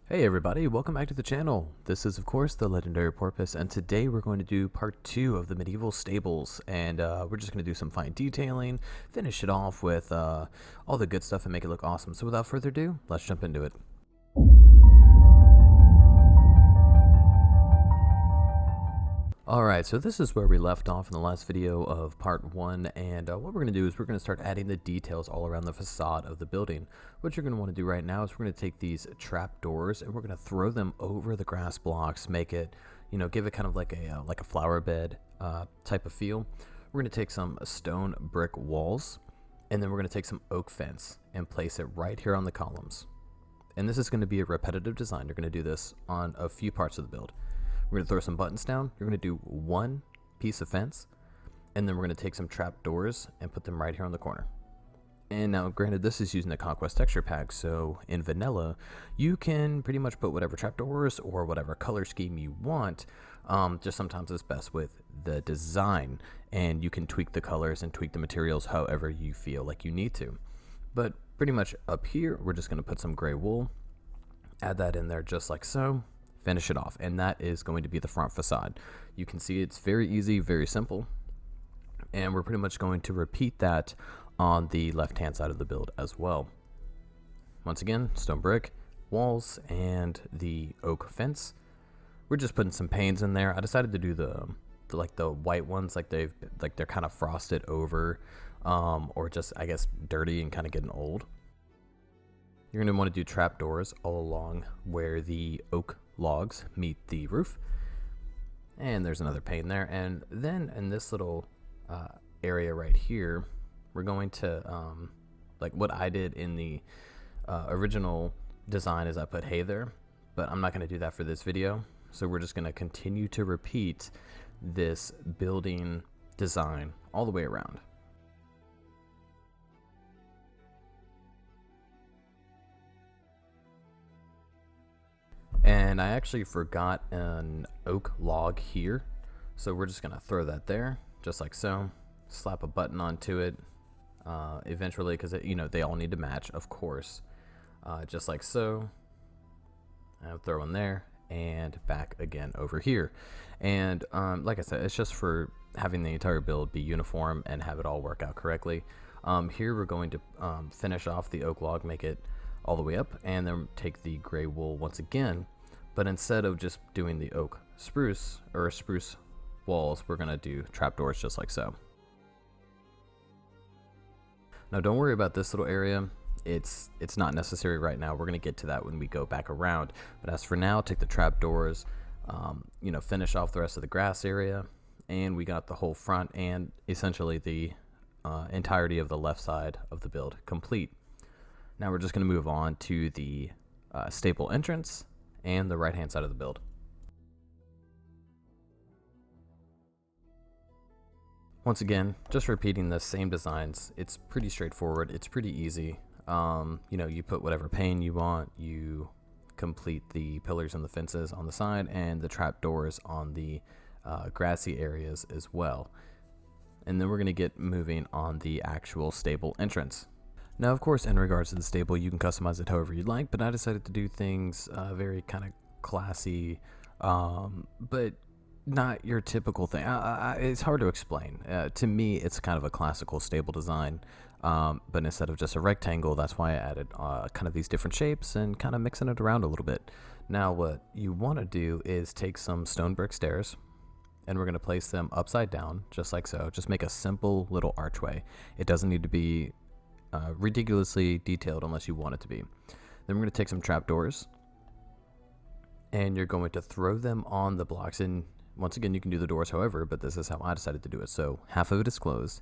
Hey everybody, welcome back to the channel. This is of course the legendary Porpoise, and today we're going to do part 2 of the medieval stables, and we're just going to do some fine detailing, finish it off with all the good stuff and make it look awesome. So without further ado, let's jump into it. Alright, so this is where we left off in the last video of part 1, and what we're going to do is we're going to start adding the details all around the facade of the building. What you're going to want to do right now is we're going to take these trap doors and we're going to throw them over the grass blocks, make it, give it kind of like a flower bed type of feel. We're going to take some stone brick walls, and then we're going to take some oak fence and place it right here on the columns. And this is going to be a repetitive design. You're going to do this on a few parts of the build. We're going to throw some buttons down. You're going to do one piece of fence, and then we're going to take some trap doors and put them right here on the corner. And now, granted, this is using the Conquest texture pack, so in vanilla, you can pretty much put whatever trapdoors or whatever color scheme you want. Just sometimes it's best with the design, and you can tweak the colors and tweak the materials however you feel like you need to. But pretty much up here, we're just going to put some gray wool, add that in there just like so. Finish it off, and that is going to be the front facade. You can see it's very easy, very simple, and we're pretty much going to repeat that on the left hand side of the build as well. Once again, stone brick walls and the oak fence. We're just putting some panes in there. I decided to do the white ones, like they're kind of frosted over, or just I guess dirty and kind of getting old. You're going to want to do trap doors all along where the oak logs meet the roof, and there's another pane there. And then in this little area right here, we're going to like what I did in the original design is I put hay there, but I'm not going to do that for this video. So we're just going to continue to repeat this building design all the way around. And I actually forgot an oak log here, so we're just gonna throw that there just like so, slap a button onto it eventually, because they all need to match, of course, just like so. I'll throw one there and back again over here. And like I said, it's just for having the entire build be uniform and have it all work out correctly. Here we're going to finish off the oak log, make it all the way up, and then take the gray wool once again. But instead of just doing the oak spruce or spruce walls, we're going to do trapdoors just like so. Now don't worry about this little area. It's not necessary right now. We're going to get to that when we go back around. But as for now, take the trapdoors, finish off the rest of the grass area, and we got the whole front and essentially the entirety of the left side of the build complete. Now we're just going to move on to the stable entrance and the right hand side of the build. Once again, just repeating the same designs. It's pretty straightforward. It's pretty easy. You put whatever pane you want. You complete the pillars and the fences on the side and the trap doors on the grassy areas as well. And then we're going to get moving on the actual stable entrance. Now, of course, in regards to the stable, you can customize it however you'd like, but I decided to do things very kind of classy, but not your typical thing. It's hard to explain. To me, it's kind of a classical stable design, but instead of just a rectangle, that's why I added kind of these different shapes and kind of mixing it around a little bit. Now, what you want to do is take some stone brick stairs, and we're going to place them upside down, just like so. Just make a simple little archway. It doesn't need to be ridiculously detailed unless you want it to be. Then we're going to take some trapdoors, and you're going to throw them on the blocks. And once again, you can do the doors however, but this is how I decided to do it. So half of it is closed,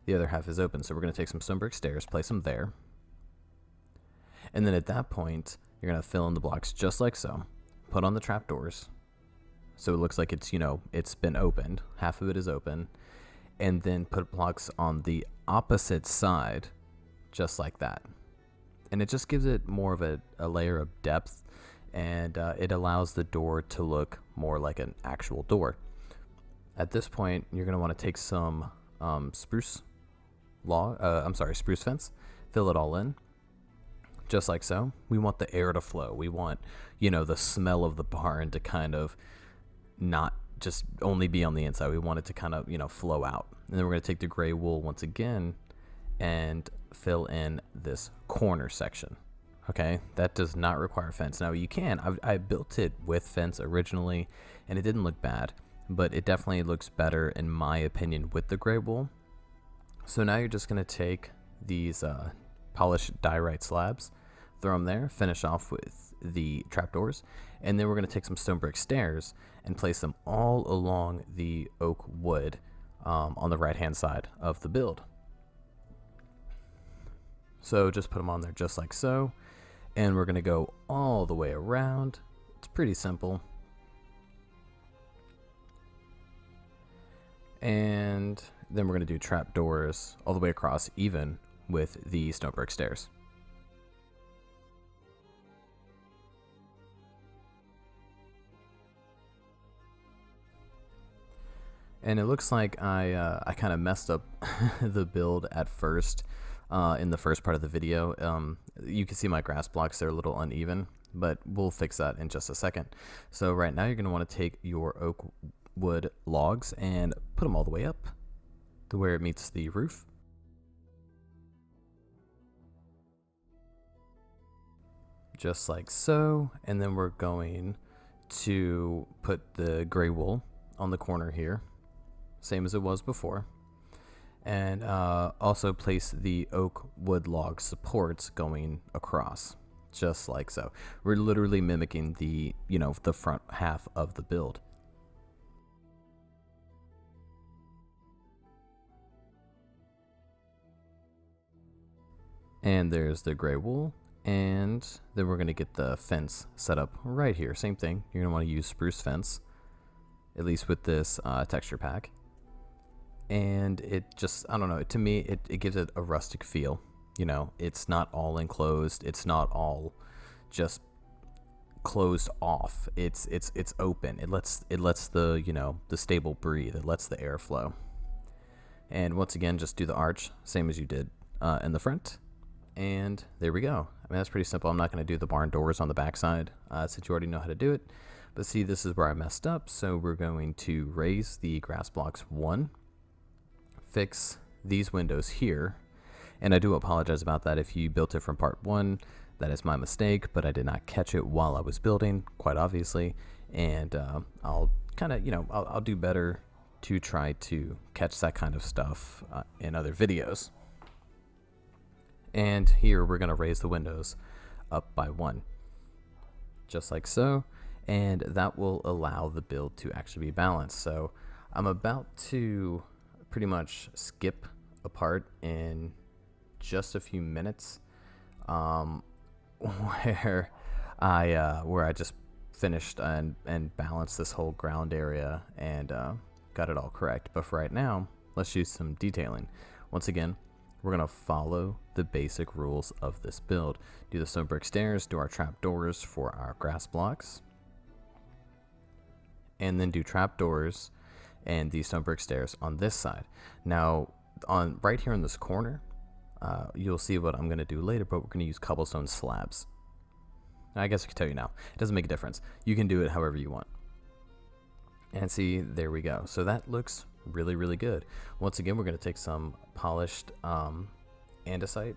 the other half is open. So we're going to take some stone brick stairs, place them there, and then at that point, you're going to fill in the blocks just like so. Put on the trapdoors, so it looks like it's been opened. Half of it is open, and then put blocks on the opposite side, just like that. And it just gives it more of a layer of depth, and it allows the door to look more like an actual door. At this point, you're going to want to take some spruce fence, fill it all in, just like so. We want the air to flow. We want, the smell of the barn to kind of not just only be on the inside. We want it to kind of, flow out. And then we're going to take the gray wool once again and fill in this corner section. Okay, that does not require fence. Now you can, I built it with fence originally and it didn't look bad, but it definitely looks better in my opinion with the gray wool. So now you're just going to take these polished diorite slabs, throw them there, finish off with the trapdoors, and then we're going to take some stone brick stairs and place them all along the oak wood on the right hand side of the build. So just put them on there just like so, and we're going to go all the way around. It's pretty simple. And then we're going to do trapdoors all the way across, even with the stone brick stairs. And it looks like I kind of messed up the build at first in the first part of the video. You can see my grass blocks, they're a little uneven, but we'll fix that in just a second. So right now you're going to want to take your oak wood logs and put them all the way up to where it meets the roof. Just like so. And then we're going to put the gray wool on the corner here, same as it was before, and also place the oak wood log supports going across, just like so. We're literally mimicking the the front half of the build. And there's the gray wool, and then we're going to get the fence set up right here. Same thing, you're going to want to use spruce fence, at least with this texture pack. And it just, I don't know, to me it gives it a rustic feel. It's not all enclosed, it's not all just closed off. It's open. It lets the the stable breathe. It lets the air flow. And once again, just do the arch same as you did in the front. And there we go. I mean, that's pretty simple. I'm not going to do the barn doors on the backside since you already know how to do it. But see, this is where I messed up. So we're going to raise the grass blocks 1, fix these windows here. And I do apologize about that. If you built it from part 1, that is my mistake, but I did not catch it while I was building, quite obviously. And I'll kind of, I'll do better to try to catch that kind of stuff in other videos. And here we're going to raise the windows up by 1, just like so, and that will allow the build to actually be balanced. So I'm about to pretty much skip a part in just a few minutes where I just finished and balanced this whole ground area and got it all correct. But for right now, let's use some detailing. Once again, we're going to follow the basic rules of this build. Do the stone brick stairs, do our trap doors for our grass blocks, and then do trap doors and these stone brick stairs on this side. Now, on right here in this corner, you'll see what I'm going to do later, but we're going to use cobblestone slabs. I guess I can tell you now. It doesn't make a difference. You can do it however you want. And see, there we go. So that looks really, really good. Once again, we're going to take some polished andesite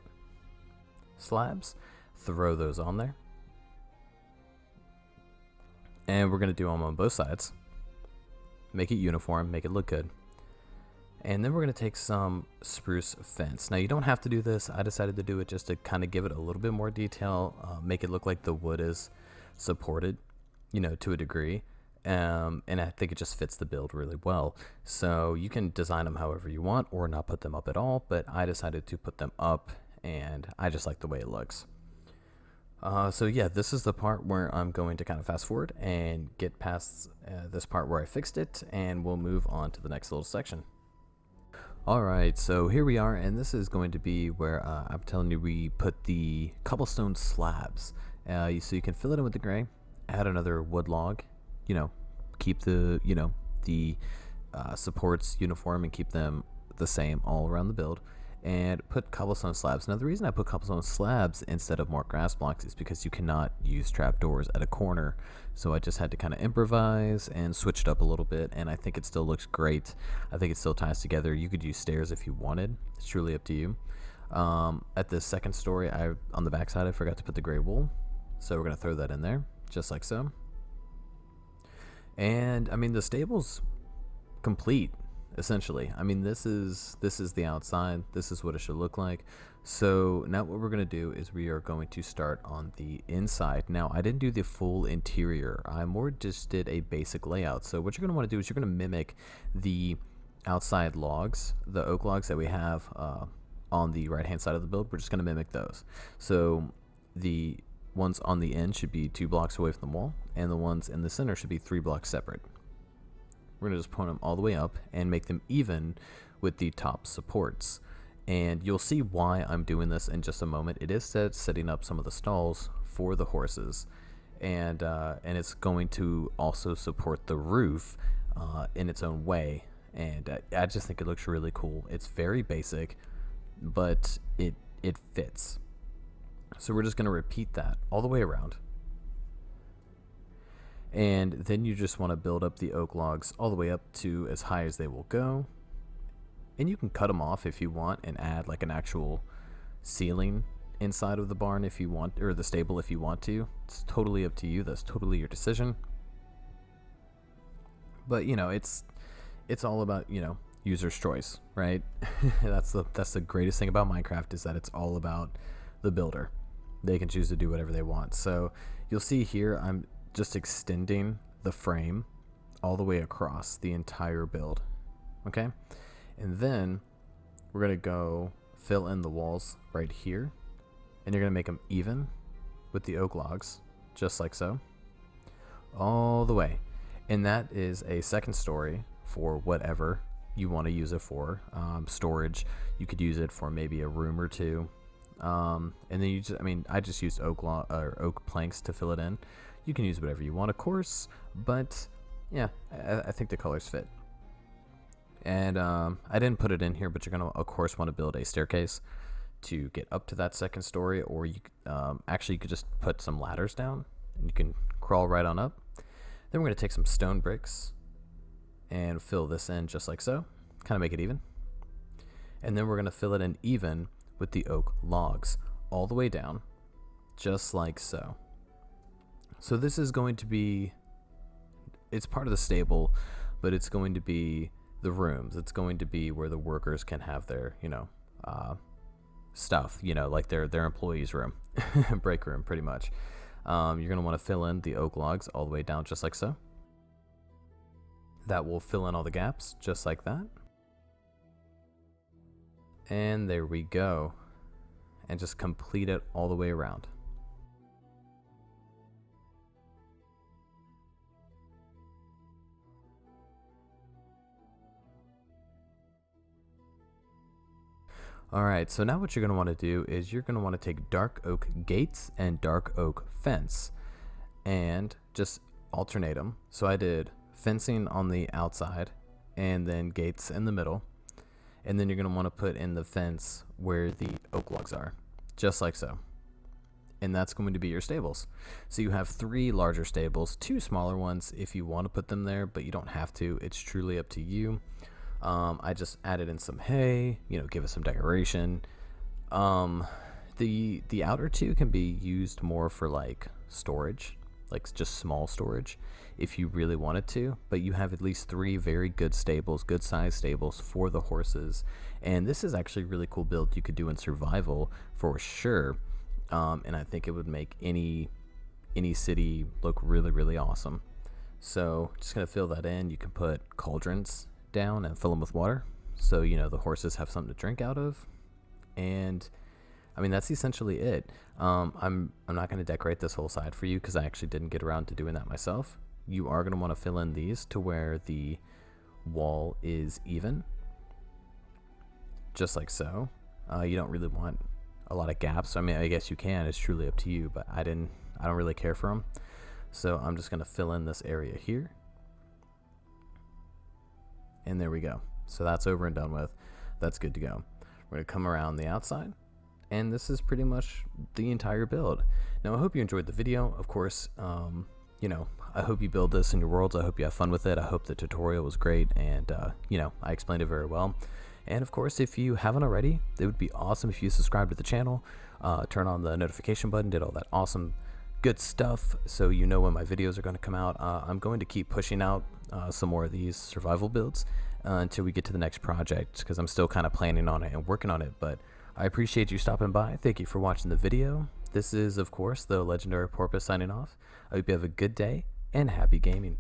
slabs, throw those on there, and we're going to do them on both sides. Make it uniform, make it look good. And then we're going to take some spruce fence. Now, you don't have to do this. I decided to do it just to kind of give it a little bit more detail, make it look like the wood is supported, to a degree. And I think it just fits the build really well. So you can design them however you want or not put them up at all, but I decided to put them up, and I just like the way it looks. So yeah, this is the part where I'm going to kind of fast forward and get past this part where I fixed it, and we'll move on to the next little section. Alright, so here we are, and this is going to be where I'm telling you we put the cobblestone slabs. So you can fill it in with the gray, add another wood log, keep the the supports uniform and keep them the same all around the build, and put cobblestone slabs. Now the reason I put cobblestone slabs instead of more grass blocks is because you cannot use trapdoors at a corner, so I just had to kind of improvise and switch it up a little bit, and I think it still looks great. I think it still ties together. You could use stairs if you wanted. It's truly up to you. At the second story, on the back side I forgot to put the gray wool, so we're going to throw that in there just like so. And I mean, the stable's complete essentially. I mean, this is the outside. This is what it should look like. So now what we're going to do is we are going to start on the inside. Now I didn't do the full interior. I more just did a basic layout. So what you're going to want to do is you're going to mimic the outside logs, the oak logs that we have on the right hand side of the build. We're just going to mimic those. So the ones on the end should be 2 blocks away from the wall, and the ones in the center should be 3 blocks separate. We're going to just point them all the way up and make them even with the top supports. And you'll see why I'm doing this in just a moment. It is setting up some of the stalls for the horses, and it's going to also support the roof in its own way. And I just think it looks really cool. It's very basic, but it fits. So we're just going to repeat that all the way around. And then you just want to build up the oak logs all the way up to as high as they will go. And you can cut them off if you want and add like an actual ceiling inside of the barn if you want, or the stable if you want to. It's totally up to you. That's totally your decision. But you know, it's all about, you know, user's choice, right? That's the greatest thing about Minecraft, is that it's all about the builder. They can choose to do whatever they want. So you'll see here I'm just extending the frame all the way across the entire build. Okay, and then we're gonna go fill in the walls right here, and you're gonna make them even with the oak logs, just like so, all the way. And that is a second story for whatever you want to use it for. Storage, you could use it for maybe a room or two. And then you just, I mean, I just used oak planks to fill it in. You can use whatever you want, of course, but yeah, I think the colors fit. And I didn't put it in here, but you're gonna of course want to build a staircase to get up to that second story, or you actually you could just put some ladders down and you can crawl right on up. Then we're gonna take some stone bricks and fill this in just like so, kind of make it even. And then we're gonna fill it in even with the oak logs all the way down, just like so. So this is going to be, it's part of the stable, but it's going to be the rooms. It's going to be where the workers can have their, you know, stuff, you know, like their employees' room, break room, pretty much. You're going to want to fill in the oak logs all the way down, just like so. That will fill in all the gaps, just like that. And there we go. And just complete it all the way around. Alright, so now what you're going to want to do is you're going to want to take dark oak gates and dark oak fence and just alternate them. So I did fencing on the outside and then gates in the middle. And then you're going to want to put in the fence where the oak logs are, just like so. And that's going to be your stables. So you have 3 larger stables, 2 smaller ones if you want to put them there, but you don't have to. It's truly up to you. I just added in some hay, you know, give it some decoration. The outer 2 can be used more for like storage, like just small storage if you really wanted to, but you have at least 3 very good stables, good sized stables for the horses. And this is actually a really cool build you could do in survival for sure. And I think it would make any city look really, really awesome. So just gonna fill that in. You can put cauldrons down and fill them with water, so you know the horses have something to drink out of. And I mean, that's essentially it. I'm not going to decorate this whole side for you because I actually didn't get around to doing that myself. You are going to want to fill in these to where the wall is even, just like so. You don't really want a lot of gaps. I mean, I guess you can, it's truly up to you, but I don't really care for them. So I'm just going to fill in this area here. And there we go. So that's over and done with. That's good to go. We're going to come around the outside, and this is pretty much the entire build. Now I hope you enjoyed the video. Of course, you know, I hope you build this in your worlds. I hope you have fun with it. I hope the tutorial was great, and you know, I explained it very well. And of course, if you haven't already, it would be awesome if you subscribe to the channel, turn on the notification button, did all that awesome good stuff so you know when my videos are going to come out. I'm going to keep pushing out some more of these survival builds until we get to the next project, because I'm still kind of planning on it and working on it. But I appreciate you stopping by. Thank you for watching the video. This is, of course, the legendary Porpoise signing off. I hope you have a good day and happy gaming.